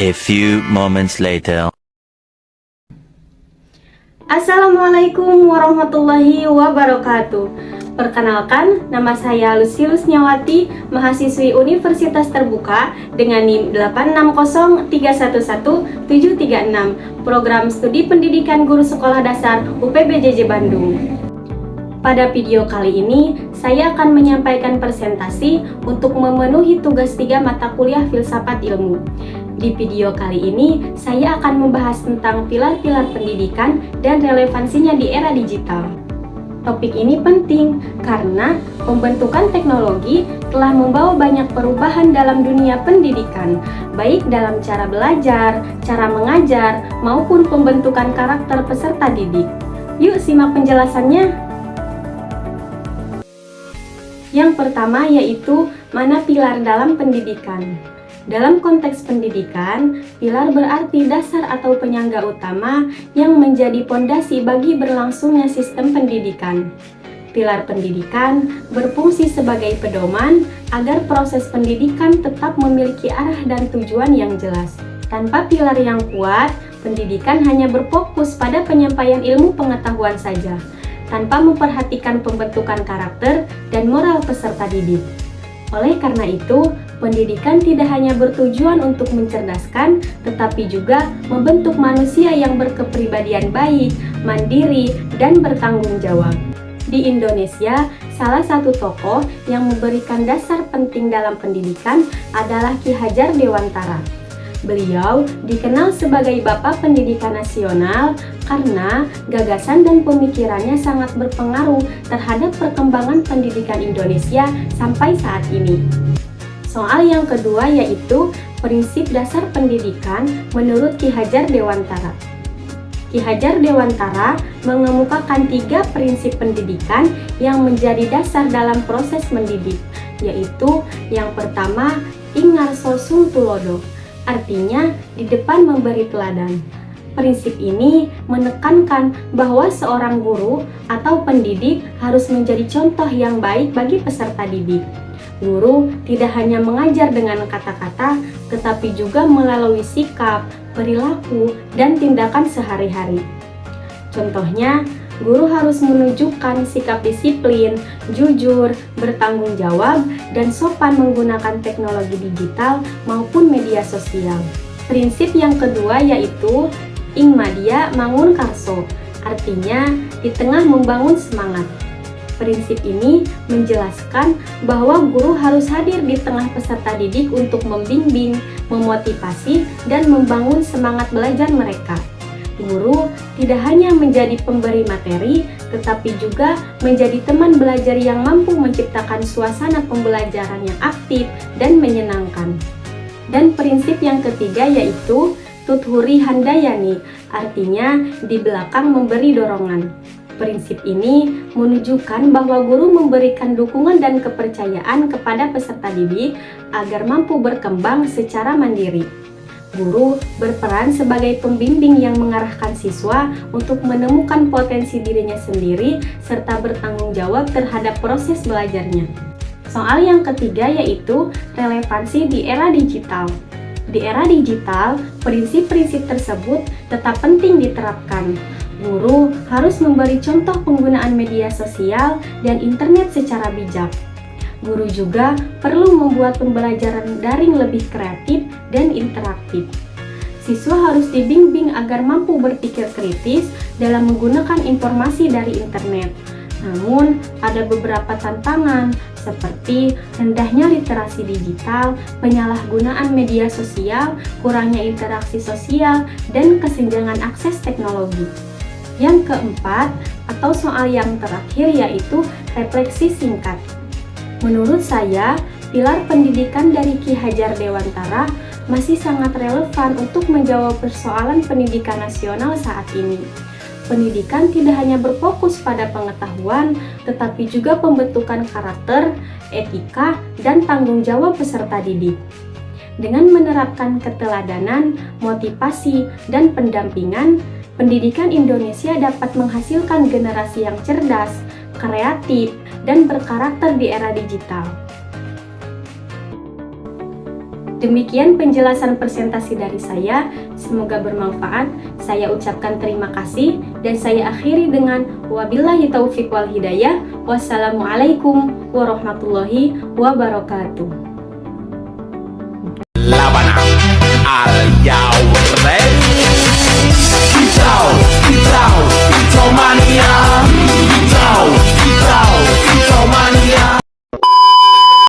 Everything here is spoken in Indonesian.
A few moments later. Assalamualaikum warahmatullahi wabarakatuh. Perkenalkan, nama saya Lucy Lusnyawati, mahasiswi Universitas Terbuka dengan NIM 860311736, Program Studi Pendidikan Guru Sekolah Dasar UPBJJ Bandung. Pada video kali ini, saya akan menyampaikan presentasi untuk memenuhi tugas 3 mata kuliah Filsafat Ilmu. Di video kali ini, saya akan membahas tentang pilar-pilar pendidikan dan relevansinya di era digital. Topik ini penting karena pembentukan teknologi telah membawa banyak perubahan dalam dunia pendidikan, baik dalam cara belajar, cara mengajar, maupun pembentukan karakter peserta didik. Yuk simak penjelasannya. Yang pertama yaitu mana pilar dalam pendidikan. Dalam konteks pendidikan, pilar berarti dasar atau penyangga utama yang menjadi pondasi bagi berlangsungnya sistem pendidikan. Pilar pendidikan berfungsi sebagai pedoman agar proses pendidikan tetap memiliki arah dan tujuan yang jelas. Tanpa pilar yang kuat, pendidikan hanya berfokus pada penyampaian ilmu pengetahuan saja, tanpa memperhatikan pembentukan karakter dan moral peserta didik. Oleh karena itu, pendidikan tidak hanya bertujuan untuk mencerdaskan, tetapi juga membentuk manusia yang berkepribadian baik, mandiri, dan bertanggung jawab. Di Indonesia, salah satu tokoh yang memberikan dasar penting dalam pendidikan adalah Ki Hajar Dewantara. Beliau dikenal sebagai Bapak Pendidikan Nasional karena gagasan dan pemikirannya sangat berpengaruh terhadap perkembangan pendidikan Indonesia sampai saat ini. Soal yang kedua yaitu prinsip dasar pendidikan menurut Ki Hajar Dewantara. Ki Hajar Dewantara mengemukakan 3 prinsip pendidikan yang menjadi dasar dalam proses mendidik, yaitu yang pertama, ingarso sung tulodo, artinya di depan memberi teladan. Prinsip ini menekankan bahwa seorang guru atau pendidik harus menjadi contoh yang baik bagi peserta didik. Guru tidak hanya mengajar dengan kata-kata, tetapi juga melalui sikap, perilaku, dan tindakan sehari-hari. Contohnya, guru harus menunjukkan sikap disiplin, jujur, bertanggung jawab, dan sopan menggunakan teknologi digital maupun media sosial. Prinsip yang kedua yaitu ing madya mangun karso, artinya di tengah membangun semangat. Prinsip ini menjelaskan bahwa guru harus hadir di tengah peserta didik untuk membimbing, memotivasi, dan membangun semangat belajar mereka. Guru tidak hanya menjadi pemberi materi, tetapi juga menjadi teman belajar yang mampu menciptakan suasana pembelajaran yang aktif dan menyenangkan. Dan prinsip yang ketiga yaitu tuthuri handayani, artinya di belakang memberi dorongan. Prinsip ini menunjukkan bahwa guru memberikan dukungan dan kepercayaan kepada peserta didik agar mampu berkembang secara mandiri. Guru berperan sebagai pembimbing yang mengarahkan siswa untuk menemukan potensi dirinya sendiri serta bertanggung jawab terhadap proses belajarnya. Soal yang ketiga yaitu relevansi di era digital. Di era digital, prinsip-prinsip tersebut tetap penting diterapkan. Guru harus memberi contoh penggunaan media sosial dan internet secara bijak. Guru juga perlu membuat pembelajaran daring lebih kreatif dan interaktif. Siswa harus dibimbing agar mampu berpikir kritis dalam menggunakan informasi dari internet. Namun, ada beberapa tantangan seperti rendahnya literasi digital, penyalahgunaan media sosial, kurangnya interaksi sosial, dan kesenjangan akses teknologi. Yang keempat, atau soal yang terakhir yaitu refleksi singkat. Menurut saya, pilar pendidikan dari Ki Hajar Dewantara masih sangat relevan untuk menjawab persoalan pendidikan nasional saat ini. Pendidikan tidak hanya berfokus pada pengetahuan, tetapi juga pembentukan karakter, etika, dan tanggung jawab peserta didik. Dengan menerapkan keteladanan, motivasi, dan pendampingan, pendidikan Indonesia dapat menghasilkan generasi yang cerdas, kreatif, dan berkarakter di era digital. Demikian penjelasan presentasi dari saya, semoga bermanfaat. Saya ucapkan terima kasih dan saya akhiri dengan wabillahi taufiq wal hidayah. Wassalamualaikum warahmatullahi wabarakatuh. Labana al yawa